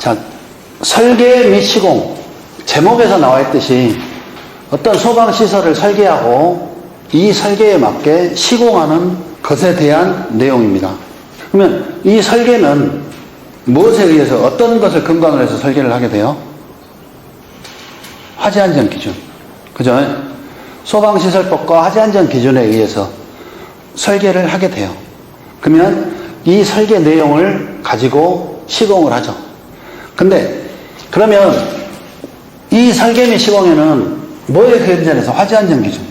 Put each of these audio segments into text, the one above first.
자, 설계 및 시공. 제목에서 나와 있듯이 어떤 소방시설을 설계하고 이 설계에 맞게 시공하는 것에 대한 내용입니다. 그러면 이 설계는 무엇에 의해서 어떤 것을 근간으로 해서 설계를 하게 돼요? 화재안전 기준. 그죠? 소방시설법과 화재안전 기준에 의해서 설계를 하게 돼요. 그러면 이 설계 내용을 가지고 시공을 하죠. 근데 그러면 이 설계 및 시공에는 뭐에 근전해서 화재안전 기준.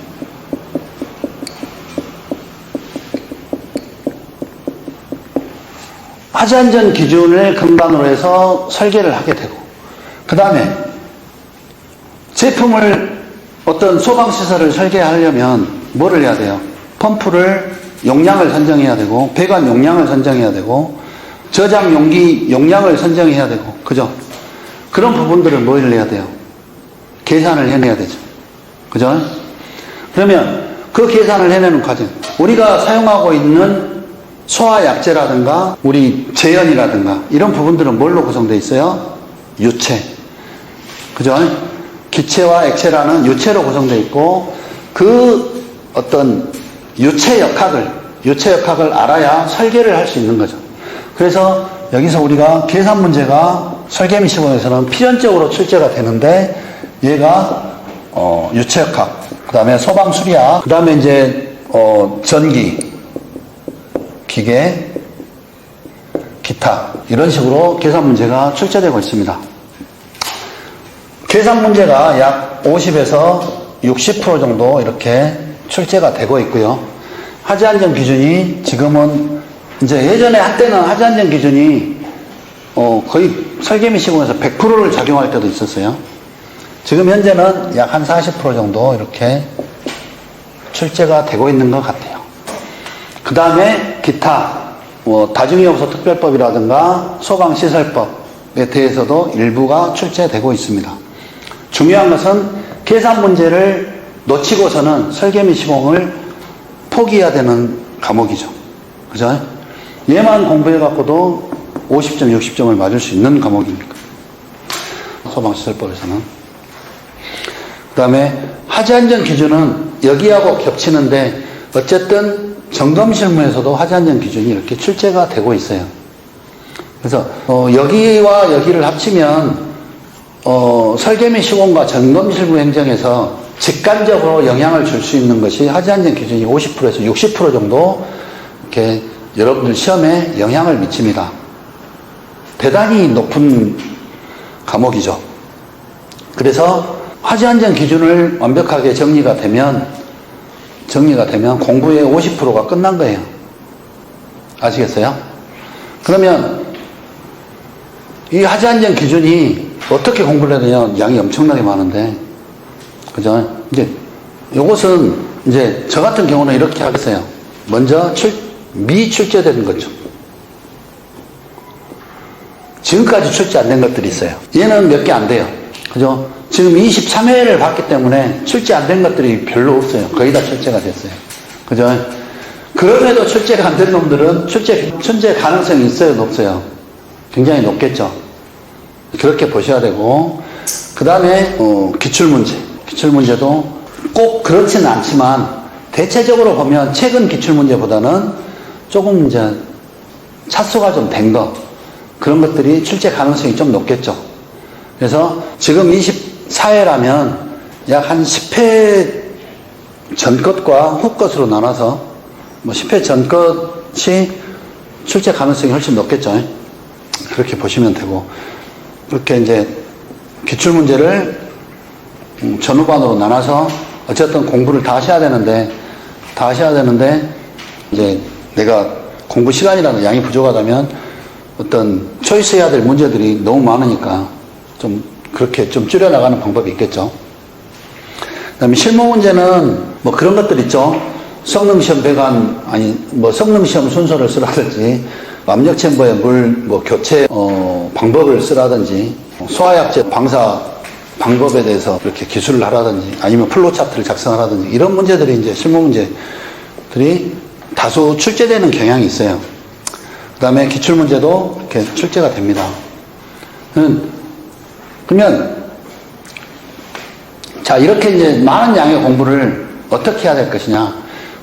화재안전 기준을 근간으로 해서 설계를 하게 되고, 그 다음에 제품을 어떤 소방시설을 설계하려면 뭐를 해야 돼요? 펌프를 용량을 선정해야 되고, 배관 용량을 선정해야 되고, 저장 용기 용량을 선정해야 되고, 그죠? 그런 부분들을 뭘 해야 돼요? 계산을 해내야 되죠. 그죠? 그러면 그 계산을 해내는 과정, 우리가 사용하고 있는 소화약재라든가 우리 제연이라든가 이런 부분들은 뭘로 구성되어 있어요? 유체. 그죠? 기체와 액체라는 유체로 구성되어 있고, 그 어떤 유체 역학을 알아야 설계를 할 수 있는 거죠. 그래서 여기서 우리가 계산 문제가 설계 및 시공에서는 필연적으로 출제가 되는데, 얘가 유체 역학, 그 다음에 소방 수리학, 그 다음에 이제 전기, 기계, 기타, 이런 식으로 계산 문제가 출제되고 있습니다. 계산 문제가 약 50에서 60% 정도 이렇게 출제가 되고 있고요. 화재안전 기준이 지금은 이제 예전에 한때는 화재안전 기준이 거의 설계 및 시공에서 100%를 작용할 때도 있었어요. 지금 현재는 약 한 40% 정도 이렇게 출제가 되고 있는 것 같아요. 그 다음에 기타, 다중이용소 특별법이라든가 소방시설법에 대해서도 일부가 출제되고 있습니다. 중요한 것은 계산 문제를 놓치고서는 설계 및 시공을 포기해야 되는 과목이죠. 그죠? 얘만 공부해갖고도 50점, 60점을 맞을 수 있는 과목이니까. 소방시설법에서는. 그 다음에 화재안전 기준은 여기하고 겹치는데, 어쨌든 점검실무에서도 화재안전 기준이 이렇게 출제가 되고 있어요. 그래서 여기와 여기를 합치면 설계 및 시공과 점검실무 행정에서 직관적으로 영향을 줄 수 있는 것이 화재안전 기준이 50%에서 60% 정도 이렇게 여러분들 시험에 영향을 미칩니다. 대단히 높은 과목이죠. 그래서 화재안전 기준을 완벽하게 정리가 되면 공부의 50%가 끝난 거예요. 아시겠어요? 그러면 이 화재안전 기준이 어떻게 공부를 해야 되냐? 양이 엄청나게 많은데, 그죠? 이제 요것은 이제 저 같은 경우는 이렇게 하겠어요. 먼저 미출제된 거죠. 지금까지 출제 안 된 것들이 있어요. 얘는 몇 개 안 돼요. 그죠? 지금 23회를 봤기 때문에 출제 안 된 것들이 별로 없어요. 거의 다 출제가 됐어요. 그죠? 그럼에도 출제가 안 된 놈들은 출제 가능성이 있어요, 없어요? 굉장히 높겠죠. 그렇게 보셔야 되고, 그 다음에 기출문제도 꼭 그렇지는 않지만 대체적으로 보면 최근 기출문제보다는 조금 이제 차수가 좀 된 거, 그런 것들이 출제 가능성이 좀 높겠죠. 그래서 지금 24회라면 약 한 10회 전 것과 후 것으로 나눠서 10회 전 것이 출제 가능성이 훨씬 높겠죠. 그렇게 보시면 되고, 그렇게 이제 기출문제를 전후반으로 나눠서 어쨌든 공부를 다 하셔야 되는데 이제 내가 공부 시간이라는 양이 부족하다면 어떤 초이스해야 될 문제들이 너무 많으니까 좀 그렇게 좀 줄여나가는 방법이 있겠죠. 그 다음에 실무 문제는 뭐 그런 것들 있죠. 성능시험 배관, 성능시험 순서를 쓰라든지, 압력챔버의 물, 교체, 방법을 쓰라든지, 소화약재 방사 방법에 대해서 이렇게 기술을 하라든지, 아니면 플로차트를 작성하라든지, 이런 문제들이 이제 실무 문제들이 다소 출제되는 경향이 있어요. 그 다음에 기출문제도 이렇게 출제가 됩니다. 그러면, 자, 이렇게 이제 많은 양의 공부를 어떻게 해야 될 것이냐.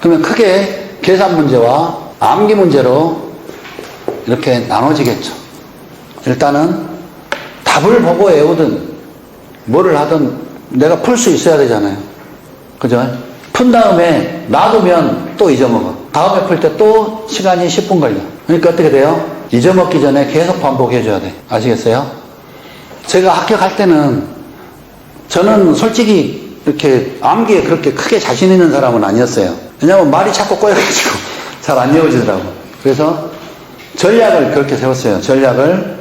그러면 크게 계산 문제와 암기 문제로 이렇게 나눠지겠죠. 일단은 답을 보고 외우든 뭐를 하든 내가 풀 수 있어야 되잖아요. 그죠? 푼 다음에 놔두면 또 잊어먹어. 다음에 풀 때 또 시간이 10분 걸려. 그러니까 어떻게 돼요? 잊어먹기 전에 계속 반복해줘야 돼. 아시겠어요? 제가 학교 갈 때는 저는 솔직히 이렇게 암기에 그렇게 크게 자신 있는 사람은 아니었어요. 왜냐면 말이 자꾸 꼬여가지고 잘 안 외워지더라고. 그래서 전략을 그렇게 세웠어요. 전략을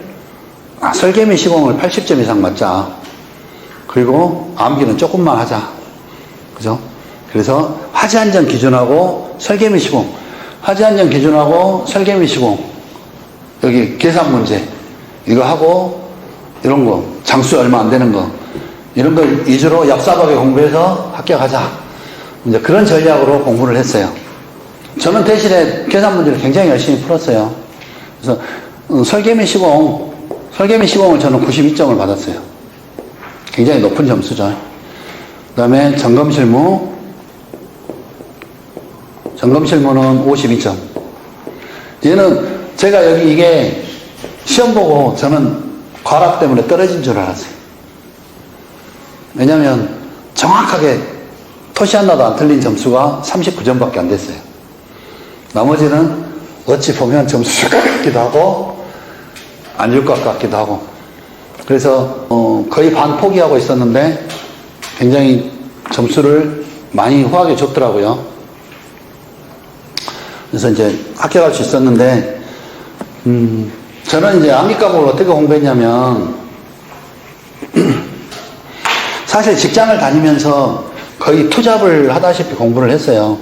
설계미 시공을 80점 이상 맞자. 그리고 암기는 조금만 하자. 그죠? 그래서 화제한정 기준하고 설계미 시공, 화제한정 기준하고 설계미 시공, 여기 계산 문제 이거 하고 이런 거 장수 얼마 안 되는 거 이런 거 위주로 얍삽하게 공부해서 합격하자. 이제 그런 전략으로 공부를 했어요. 저는 대신에 계산 문제를 굉장히 열심히 풀었어요. 그래서 설계미 시공을 저는 92점을 받았어요. 굉장히 높은 점수죠. 그 다음에 점검실무는 52점. 얘는 제가 여기 이게 시험 보고 저는 과락 때문에 떨어진 줄 알았어요. 왜냐면 정확하게 토시 하나도 안 틀린 점수가 39점밖에 안 됐어요. 나머지는 어찌 보면 점수 줄 것 같기도 하고 안 줄 것 같기도 하고 그래서 거의 반 포기하고 있었는데 굉장히 점수를 많이 후하게 줬더라고요. 그래서 이제 합격할 수 있었는데 저는 이제 암기 과목을 어떻게 공부했냐면 사실 직장을 다니면서 거의 투잡을 하다시피 공부를 했어요.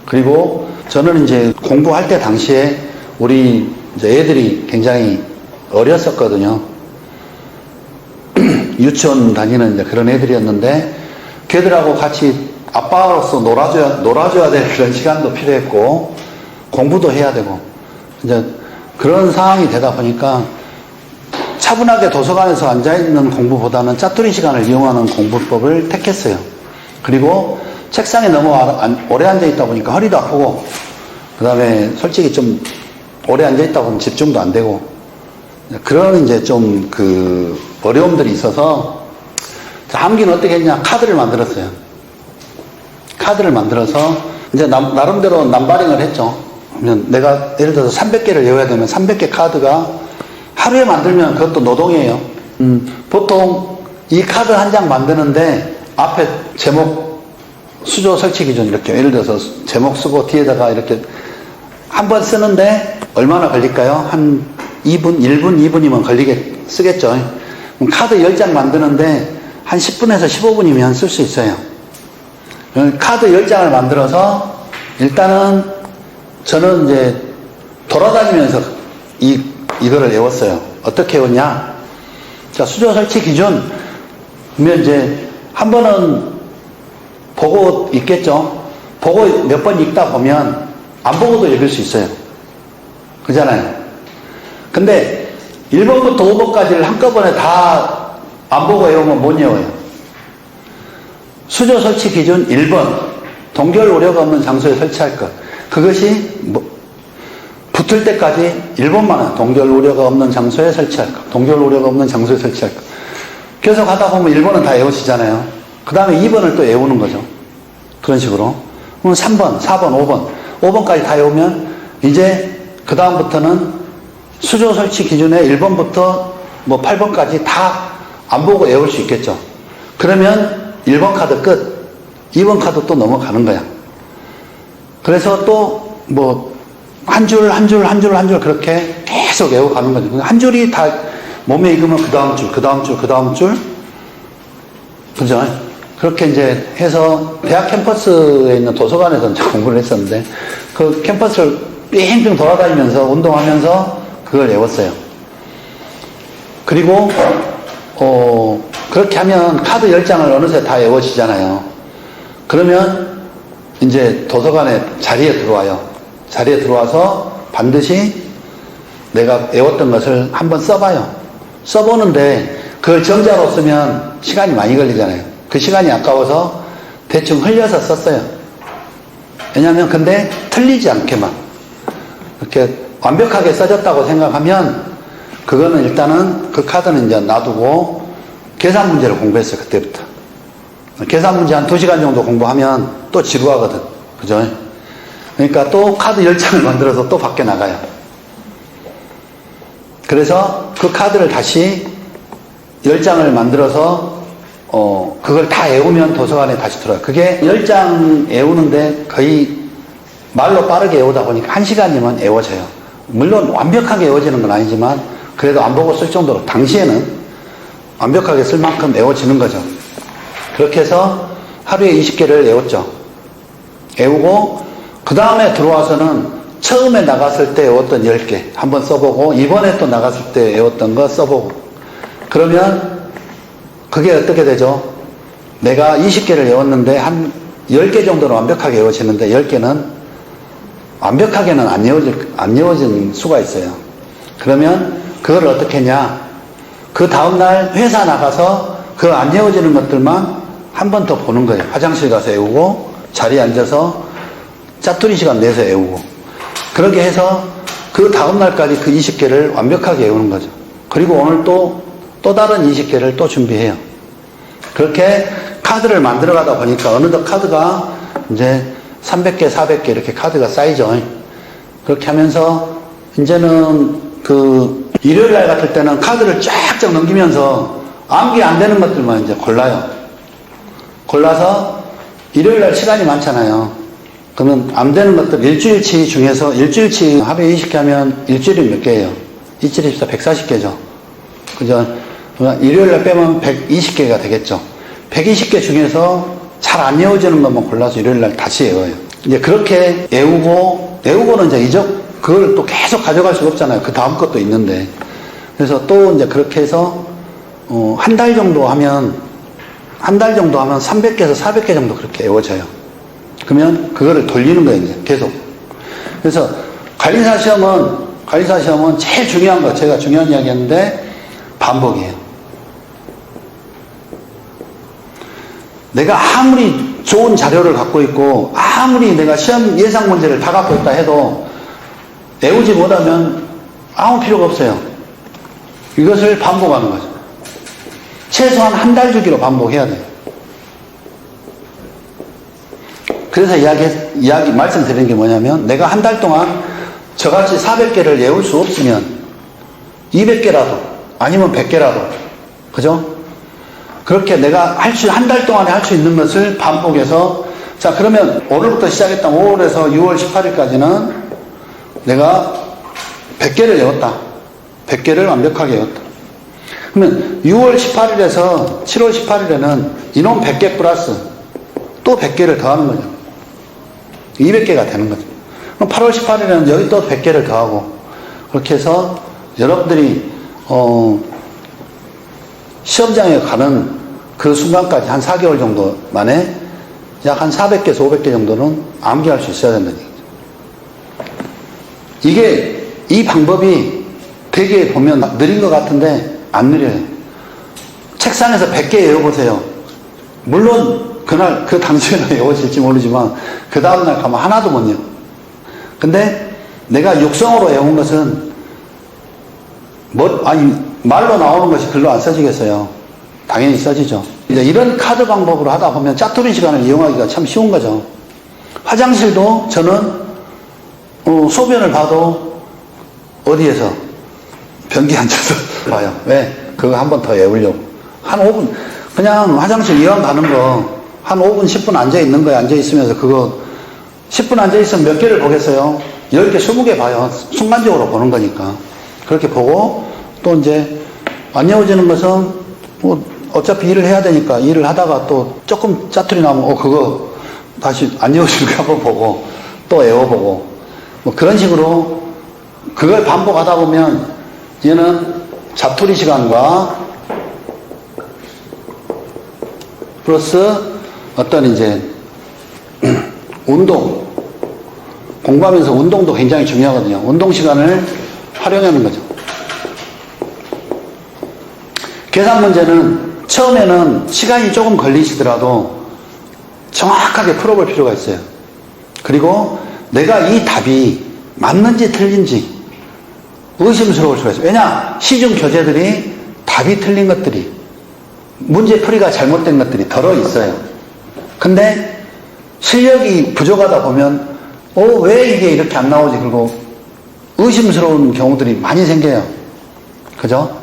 그리고 저는 이제 공부할 때 당시에 우리 이제 애들이 굉장히 어렸었거든요. 유치원 다니는 이제 그런 애들이었는데 걔들하고 같이 아빠로서 놀아줘야 될 그런 시간도 필요했고 공부도 해야 되고 이제 그런 상황이 되다 보니까 차분하게 도서관에서 앉아있는 공부보다는 짜투리 시간을 이용하는 공부법을 택했어요. 그리고 책상에 너무 오래 앉아있다 보니까 허리도 아프고 그 다음에 솔직히 좀 오래 앉아있다 보면 집중도 안 되고 그런 이제 좀 그 어려움들이 있어서 암기는 어떻게 했냐. 카드를 만들었어요. 카드를 만들어서 이제 나름대로 남바링을 했죠. 그러면 내가 예를 들어서 300개를 외워야 되면 300개 카드가 하루에 만들면 그것도 노동이에요. 보통 이 카드 한 장 만드는데 앞에 제목 수조 설치 기준 이렇게 예를 들어서 제목 쓰고 뒤에다가 이렇게 한 번 쓰는데 얼마나 걸릴까요? 한 2분, 1분, 2분이면 쓰겠죠. 그럼 카드 10장 만드는데 한 10분에서 15분이면 쓸 수 있어요. 카드 10장을 만들어서 일단은 저는 이제 돌아다니면서 이거를 외웠어요. 어떻게 외웠냐? 자, 수조 설치 기준, 그러면 이제 한 번은 보고 읽겠죠? 보고 몇 번 읽다 보면 안 보고도 읽을 수 있어요. 그잖아요. 근데 1번부터 5번까지를 한꺼번에 다 안 보고 외우면 못 외워요. 수조 설치 기준 1번, 동결 우려가 없는 장소에 설치할 것. 그것이 붙을 때까지 1번만 동결 우려가 없는 장소에 설치할 것. 동결 우려가 없는 장소에 설치할 것. 계속 하다 보면 1번은 다 외우시잖아요. 그 다음에 2번을 또 외우는 거죠. 그런 식으로. 그럼 3번, 4번, 5번. 5번까지 다 외우면 이제 그 다음부터는 수조 설치 기준에 1번부터 뭐 8번까지 다 안 보고 외울 수 있겠죠. 그러면 1번 카드 끝. 2번 카드 또 넘어가는 거야. 그래서 또 뭐 한 줄 한 줄 한 줄 한 줄 그렇게 계속 외워가는 거죠. 한 줄이 다 몸에 익으면 그 다음 줄, 그 다음 줄, 그 다음 줄. 그죠? 그렇게 이제 해서 대학 캠퍼스에 있는 도서관에서 이제 공부를 했었는데 그 캠퍼스를 빙빙 돌아다니면서 운동하면서 그걸 외웠어요. 그리고 그렇게 하면 카드 10장을 어느새 다 외워지잖아요. 그러면 이제 도서관에 자리에 들어와요. 자리에 들어와서 반드시 내가 외웠던 것을 한번 써봐요. 써보는데 그걸 정자로 쓰면 시간이 많이 걸리잖아요. 그 시간이 아까워서 대충 흘려서 썼어요. 왜냐하면 근데 틀리지 않게만 이렇게 완벽하게 써졌다고 생각하면 그거는 일단은 그 카드는 이제 놔두고 계산 문제를 공부했어요. 그때부터. 계산 문제 한 2시간 정도 공부하면 또 지루하거든. 그죠? 그러니까 또 카드 10장을 만들어서 또 밖에 나가요. 그래서 그 카드를 다시 10장을 만들어서 그걸 다 외우면 도서관에 다시 들어요. 그게 10장 외우는데 거의 말로 빠르게 외우다 보니까 1시간이면 외워져요. 물론 완벽하게 외워지는 건 아니지만 그래도 안 보고 쓸 정도로 당시에는 완벽하게 쓸 만큼 외워지는 거죠. 그렇게 해서 하루에 20개를 외웠죠. 외우고 그 다음에 들어와서는 처음에 나갔을 때 외웠던 10개 한번 써보고 이번에 또 나갔을 때 외웠던 거 써보고 그러면 그게 어떻게 되죠? 내가 20개를 외웠는데 한 10개 정도는 완벽하게 외워지는데 10개는 완벽하게는 안 외워진 수가 있어요. 그러면 그걸 어떻게 했냐? 그 다음날 회사 나가서 그 안 외워지는 것들만 한 번 더 보는 거예요. 화장실 가서 외우고 자리에 앉아서 짜투리 시간 내서 외우고 그렇게 해서 그 다음날까지 그 20개를 완벽하게 외우는 거죠. 그리고 오늘 또 다른 20개를 또 준비해요. 그렇게 카드를 만들어 가다 보니까 어느덧 카드가 이제 300개, 400개 이렇게 카드가 쌓이죠. 그렇게 하면서 이제는 그 일요일 날 같을 때는 카드를 쫙쫙 넘기면서 암기 안 되는 것들만 이제 골라요. 골라서 일요일 날 시간이 많잖아요. 그러면 안 되는 것들 일주일치 중에서 일주일치 하루에 20개 하면 일주일이 몇 개예요? 일주일이 140개죠. 그죠? 일요일 날 빼면 120개가 되겠죠. 120개 중에서 잘 안 외워지는 것만 골라서 일요일 날 다시 외워요. 이제 그렇게 외우고는 이제 그걸 또 계속 가져갈 수가 없잖아요. 그 다음 것도 있는데. 그래서 또 이제 그렇게 해서, 한 달 정도 하면 300개에서 400개 정도 그렇게 외워져요. 그러면 그거를 돌리는 거예요, 이제 계속. 그래서 관리사 시험은 제일 중요한 거, 제가 중요한 이야기 했는데, 반복이에요. 내가 아무리 좋은 자료를 갖고 있고, 아무리 내가 시험 예상 문제를 다 갖고 있다 해도, 외우지 못하면 아무 필요가 없어요. 이것을 반복하는 거죠. 최소한 한 달 주기로 반복해야 돼요. 그래서 말씀드리는 게 뭐냐면, 내가 한 달 동안 저같이 400개를 외울 수 없으면, 200개라도, 아니면 100개라도, 그죠? 그렇게 내가 한 달 동안에 할 수 있는 것을 반복해서, 자, 그러면 오늘부터 시작했던 5월에서 6월 18일까지는 내가 100개를 외웠다. 100개를 완벽하게 외웠다. 그러면 6월 18일에서 7월 18일에는 이놈 100개 플러스 또 100개를 더하는 거죠. 200개가 되는 거죠. 그럼 8월 18일에는 여기 또 100개를 더하고 그렇게 해서 여러분들이 시험장에 가는 그 순간까지 한 4개월 정도 만에 약 한 400개에서 500개 정도는 암기할 수 있어야 된다는 얘기죠. 이 방법이 되게 보면 느린 것 같은데 안 느려요. 책상에서 100개 외워보세요. 물론 그날 그 당시에는 외워질지 모르지만 그 다음날 가면 하나도 못 외워. 근데 내가 육성으로 외운 것은 말로 나오는 것이 글로 안 써지겠어요. 당연히 써지죠. 이제 이런 카드 방법으로 하다 보면 짜투리 시간을 이용하기가 참 쉬운 거죠. 화장실도 저는 소변을 봐도 어디에서 변기 앉아서 봐요. 왜? 그거 한 번 더 외우려고. 한 5분 그냥 화장실 이왕 가는 거 한 5분 10분 앉아있는 거에 앉아있으면서 그거 10분 앉아있으면 몇 개를 보겠어요? 10개 20개 봐요. 순간적으로 보는 거니까. 그렇게 보고 또 이제 안 외워지는 것은 뭐 어차피 일을 해야 되니까 일을 하다가 또 조금 짜투리 나오면 그거 다시 안 외워지는 거 한번 보고 또 외워보고 뭐 그런 식으로 그걸 반복하다 보면 얘는 자투리 시간과 플러스 어떤 이제 운동 공부하면서 운동도 굉장히 중요하거든요. 운동 시간을 활용하는 거죠. 계산 문제는 처음에는 시간이 조금 걸리시더라도 정확하게 풀어볼 필요가 있어요. 그리고 내가 이 답이 맞는지 틀린지 의심스러울 수가 있어요. 왜냐? 시중 교재들이 답이 틀린 것들이, 문제풀이가 잘못된 것들이 덜어 있어요. 근데 실력이 부족하다 보면 왜 이게 이렇게 안 나오지? 그리고 의심스러운 경우들이 많이 생겨요. 그죠?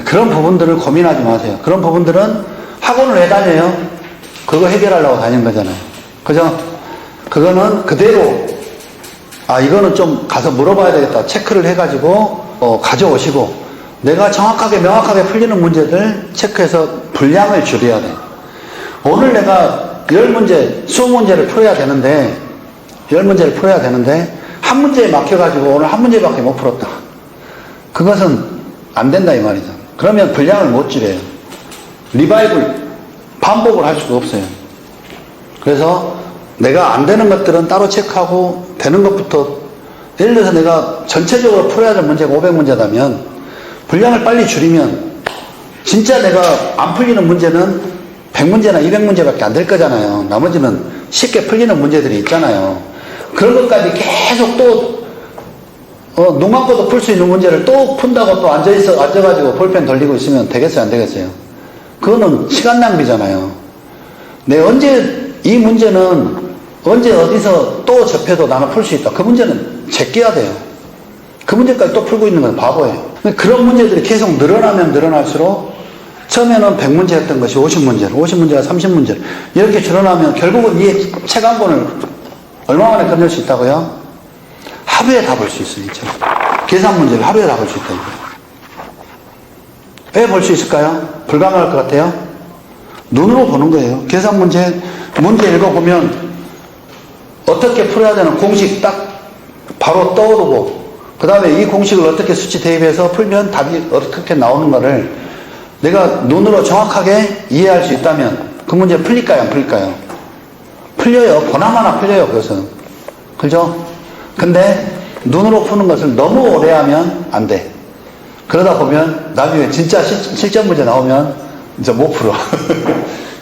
그런 부분들을 고민하지 마세요. 그런 부분들은 학원을 왜 다녀요? 그거 해결하려고 다니는 거잖아요. 그죠? 그거는 그대로 이거는 좀 가서 물어봐야 되겠다 체크를 해가지고 가져오시고, 내가 정확하게 명확하게 풀리는 문제들 체크해서 분량을 줄여야 돼. 오늘 내가 10문제 20문제를 풀어야 되는데 10문제를 풀어야 되는데 한 문제에 막혀가지고 오늘 한 문제밖에 못 풀었다. 그것은 안 된다 이 말이죠. 그러면 분량을 못 줄여요. 리바이블, 반복을 할 수가 없어요. 그래서 내가 안 되는 것들은 따로 체크하고 되는 것부터, 예를 들어서 내가 전체적으로 풀어야 될 문제가 500문제다면 분량을 빨리 줄이면 진짜 내가 안 풀리는 문제는 100문제나 200문제밖에 안 될 거잖아요. 나머지는 쉽게 풀리는 문제들이 있잖아요. 그런 것까지 계속 또 눈 감고도 풀 수 있는 문제를 또 푼다고 또 앉아가지고 볼펜 돌리고 있으면 되겠어요, 안 되겠어요? 그거는 시간 낭비잖아요. 언제 이 문제는 언제 어디서 또 접해도 나는 풀 수 있다. 그 문제는 제껴야 돼요. 그 문제까지 또 풀고 있는 건 바보예요. 그런 문제들이 계속 늘어나면 늘어날수록 처음에는 100문제였던 것이 50문제로, 50문제가 30문제로 이렇게 줄어나면 결국은 이 책 한 권을 얼마 만에 끝낼 수 있다고요? 하루에 다 볼 수 있어요. 계산 문제를 하루에 다 볼 수 있다고요. 왜 볼 수 있을까요? 불가능할 것 같아요? 눈으로 보는 거예요. 계산 문제 읽어보면 어떻게 풀어야 되는 공식 딱 바로 떠오르고, 그 다음에 이 공식을 어떻게 수치 대입해서 풀면 답이 어떻게 나오는 거를 내가 눈으로 정확하게 이해할 수 있다면 그 문제 풀릴까요? 안 풀릴까요? 풀려요. 보나마나 풀려요. 그것은. 그죠? 근데 눈으로 푸는 것을 너무 오래 하면 안 돼. 그러다 보면 나중에 진짜 실전 문제 나오면 이제 못 풀어.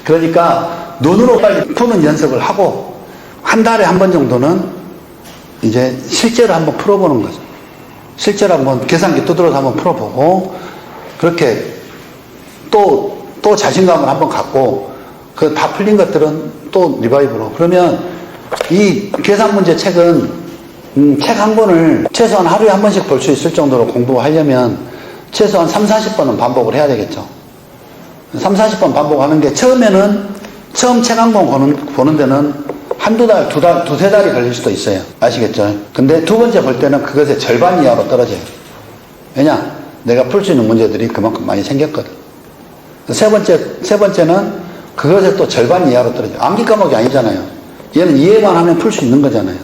그러니까 눈으로 빨리 푸는 연습을 하고 한 달에 한 번 정도는 이제 실제로 한번 풀어보는 거죠. 실제로 한번 계산기 두드려서 한번 풀어보고, 그렇게 또 자신감을 한번 갖고 그 다 풀린 것들은 또 리바이브로. 그러면 이 계산 문제 책은 책 한 권을 최소한 하루에 한 번씩 볼 수 있을 정도로 공부하려면 최소한 30-40번은 반복을 해야 되겠죠. 30-40번 반복하는 게 처음 책 한 권 보는 데는 한두 달, 두세 달이 걸릴 수도 있어요. 아시겠죠? 근데 두 번째 볼 때는 그것의 절반 이하로 떨어져요. 왜냐? 내가 풀 수 있는 문제들이 그만큼 많이 생겼거든. 세 번째는 그것의 또 절반 이하로 떨어져요. 암기 과목이 아니잖아요. 얘는 이해만 하면 풀 수 있는 거잖아요.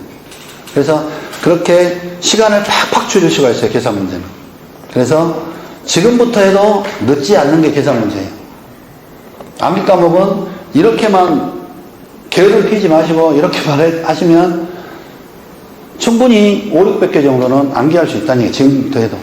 그래서 그렇게 시간을 팍팍 줄일 수가 있어요, 계산 문제는. 그래서 지금부터 해도 늦지 않는 게 계산 문제예요. 암기 과목은 이렇게만 게으를 피지 마시고 이렇게만 하시면 충분히 500개 정도는 암기할 수 있다는 게 지금부터 해도.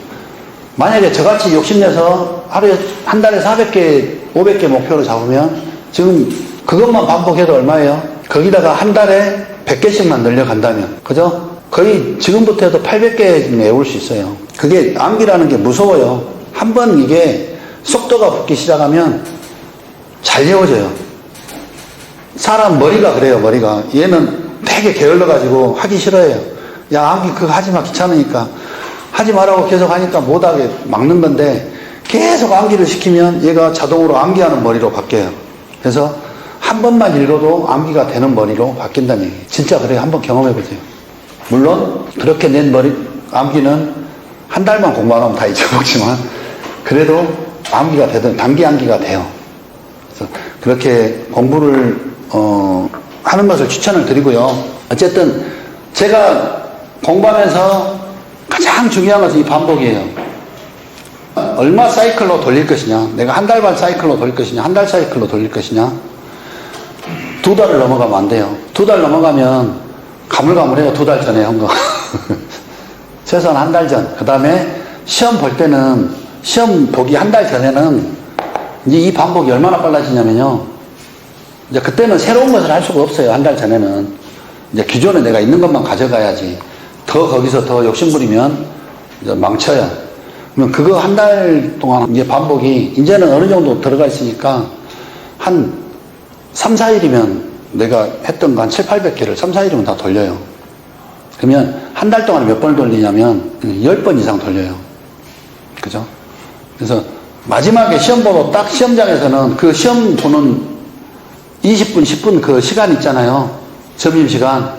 만약에 저같이 욕심내서 하루에 한 달에 400개, 500개 목표로 잡으면 지금 그것만 반복해도 얼마예요? 거기다가 한 달에 100개씩만 늘려간다면, 그죠? 거의 지금부터 해도 800개 외울 수 있어요. 그게 암기라는 게 무서워요. 한번 이게 속도가 붙기 시작하면 잘 외워져요. 사람 머리가 그래요, 머리가. 얘는 되게 게을러가지고 하기 싫어해요. 야, 암기 그거 하지 마, 귀찮으니까. 하지 말라고 계속 하니까 못하게 막는 건데, 계속 암기를 시키면 얘가 자동으로 암기하는 머리로 바뀌어요. 그래서 한 번만 읽어도 암기가 되는 머리로 바뀐다는 얘기예요. 진짜 그래요. 한번 경험해보세요. 물론 그렇게 낸 암기는 한 달만 공부하면 다 잊어먹지만 그래도 암기가 되든 단기 암기가 돼요. 그래서 그렇게 공부를 하는 것을 추천을 드리고요. 어쨌든 제가 공부하면서 가장 중요한 것은 이 반복이에요. 얼마 사이클로 돌릴 것이냐, 내가 한 달 반 사이클로 돌릴 것이냐, 한 달 사이클로 돌릴 것이냐. 2달을 넘어가면 안 돼요. 2달 넘어가면 가물가물해요. 2달 전에 한 거. 최소한 한 달 전. 그 다음에 시험 볼 때는, 시험 보기 한 달 전에는 이제 이 반복이 얼마나 빨라지냐면요. 이제 그때는 새로운 것을 할 수가 없어요. 한 달 전에는. 이제 기존에 내가 있는 것만 가져가야지. 더 거기서 더 욕심부리면 이제 망쳐요. 그러면 그거 한 달 동안 이제 반복이 이제는 어느 정도 들어가 있으니까 한 3, 4일이면 내가 했던 거 한 7, 800개를 3, 4일이면 다 돌려요. 그러면 한 달 동안에 몇 번을 돌리냐면 10번 이상 돌려요. 그죠? 그래서 마지막에 시험 보러 딱 시험장에서는 그 시험 보는 20분, 10분 그 시간 있잖아요. 점심시간.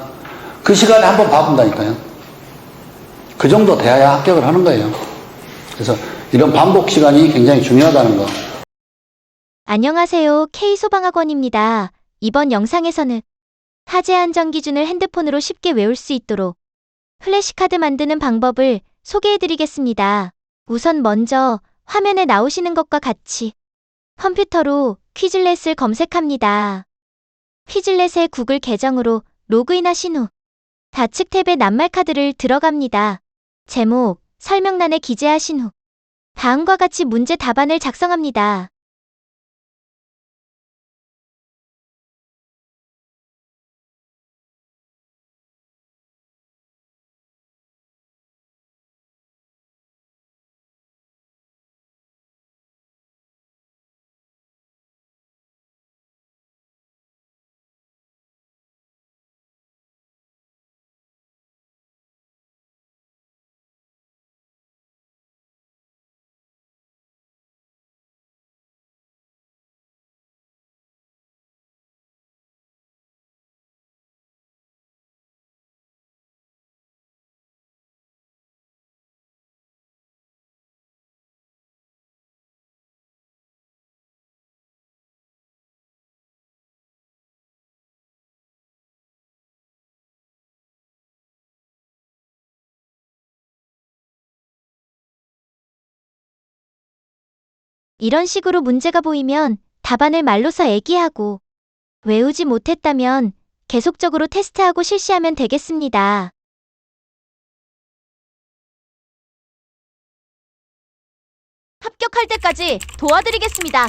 그 시간에 한번 봐본다니까요. 그 정도 돼야 합격을 하는 거예요. 그래서 이런 반복 시간이 굉장히 중요하다는 거. 안녕하세요. K소방학원입니다. 이번 영상에서는 화재 안전 기준을 핸드폰으로 쉽게 외울 수 있도록 플래시카드 만드는 방법을 소개해드리겠습니다. 우선 먼저 화면에 나오시는 것과 같이 컴퓨터로 퀴즐렛을 검색합니다. 퀴즐렛의 구글 계정으로 로그인하신 후 좌측 탭에 낱말카드를 들어갑니다. 제목, 설명란에 기재하신 후 다음과 같이 문제 답안을 작성합니다. 이런 식으로 문제가 보이면 답안을 말로써 얘기하고 외우지 못했다면 계속적으로 테스트하고 실시하면 되겠습니다. 합격할 때까지 도와드리겠습니다.